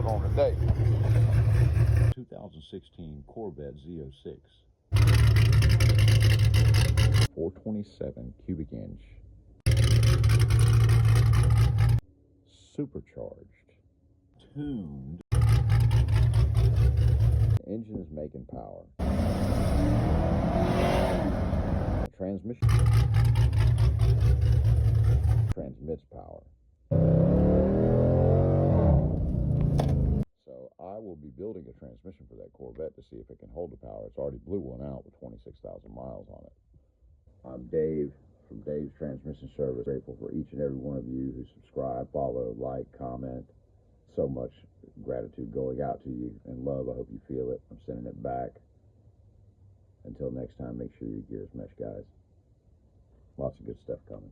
on today. 2016 Corvette Z06. 427 cubic inch. Supercharged. Tuned. The engine is making power. The transmission transmits power. So I will be building a transmission for that Corvette to see if it can hold the power. It's already blew one out with 26,000 miles on it. I'm Dave from Dave's Transmission Service. Grateful for each and every one of you who subscribe, follow, like, comment. So much gratitude going out to you, and love. I hope you feel it. I'm sending it back. Until next time, make sure your gear is mesh, guys. Lots of good stuff coming.